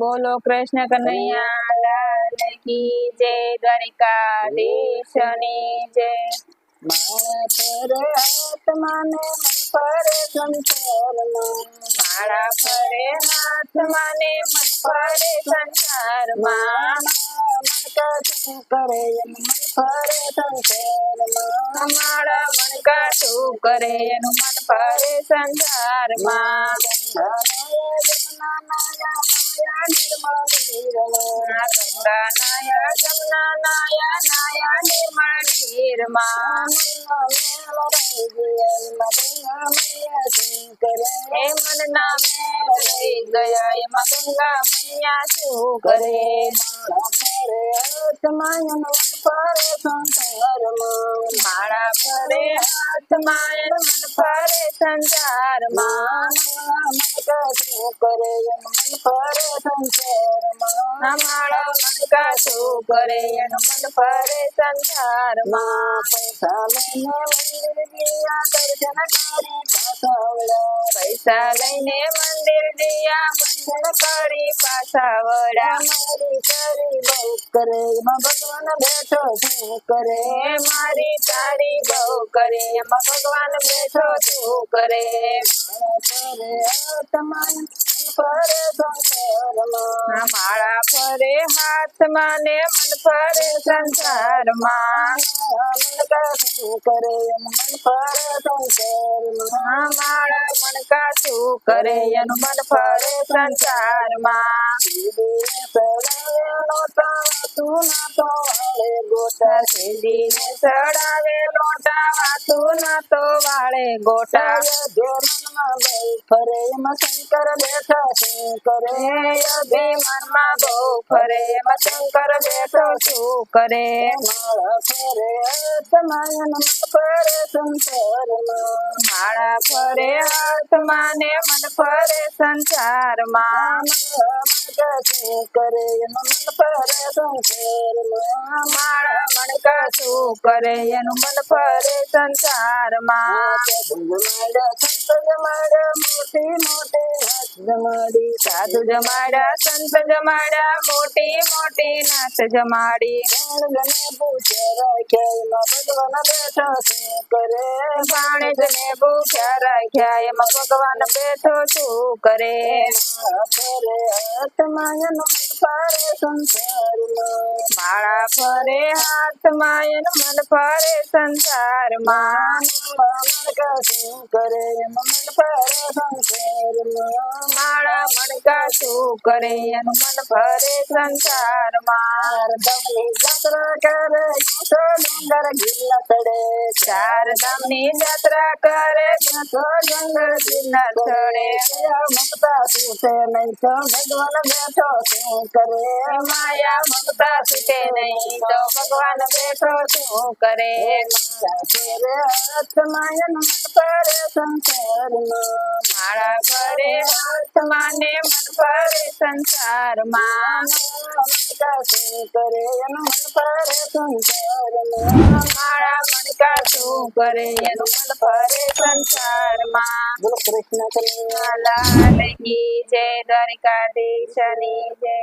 બોલો કૃષ્ણ કનૈયા લાલ કી જય, દ્વારિકાધીશની જય। માળા ફરે હાથમાં ને મન ફરે સંસારમાં, માળા ફરે હાથમાં ને મન ફરે સંસારમાં, મણકા શું કરે એમ મન ફરે સંસારમાં, માળા મણકા શું કરે એનું મન ફરે સંસારમાં। જમના નાયા માયા નિર્મળ નીરમા, ગંગા નાયા જમના નાયા નાયા નિર્મળ નીરમાં, હે મનના મેલ રહી ગયા એમાં ગંગા મૈયા શું કરે। માળા ફરે હાથમાં એનું મન ફરે સંસારમાં, માળા મણકા શું કરે એનું મન ફરે સંસારમાં। પૈસા લઈને મંદિર ગયા બંધન કરી પાછા વળ્યા, ભગવાન બેઠો શું કરે, મારી તારી બહુ કરે એમાં ભગવાન બેઠો શું કરે। માળા ફરે હાથમાં ને મન ફરે સંસારમાં, માળા મણકા શું કરે એનું મન ફરે સંસારમાં। સીધીને ચડાવે લોટા વાતું ના તો વાળે ગોટા, ફરે એમાં શંકર બેઠા શું કરે, અભિમાનમાં બહુ ફરે એમાં શંકર બેઠો શું કરે। માળા ફરે હાથમાં મન ફરે સંસારમાં, માળા ફરે હાથમાં ને મન ફરે સંસારમાં, શું કરે એમાં મન ફરે સંસારમાં, માળા મણકા શું કરે એનું મન ફરે સંસારમાં। મોટી મોટી હાથ જમાડી, સાધુ જમાડ્યા સંત જમાડ્યા મોટી મોટી નાથ જમાડી, ગણગણે પૂછ્યા રાખ્યા એમાં ભગવાન બેઠો શું કરે, ભાણેજને ભૂખ્યા રાખ્યા એમાં ભગવાન બેઠો શું કરે। ફરે હાથમાં એનું મન ફરે સંસારમાં, માળા ફરે હાથમાં એનું મન ફરે સંસારમાં, શું કરે એમાં મન ફરે સંસારમાં, માળા મણકા શું કરે એનું મન ફરે સંસારમાં। ચારધામની જાત્રા કરે તો ડુંગર ગિલ્લા ચડે, ચારધામની જાત્રા કરે તો ડુંગર ગિરનાર ચડે, મમતા છૂટે નહીં તો ભગવાન બેઠો શું કરે, માયા મમતા છૂટે નહીં તો ભગવાન બેઠો શું કરે। હાથમાં એનું મન ફરે સંસારમાં, માળા ફરે હાથમાં ને મન ફરે સંસારમાં, શું કરે એનું મન ફરે સંસારમાં, માળા મણકા શું કરે એનું મન ફરે સંસારમાં। બોલો કૃષ્ણ કનૈયા લાલ કી જય, દ્વારિકાધીશની જય।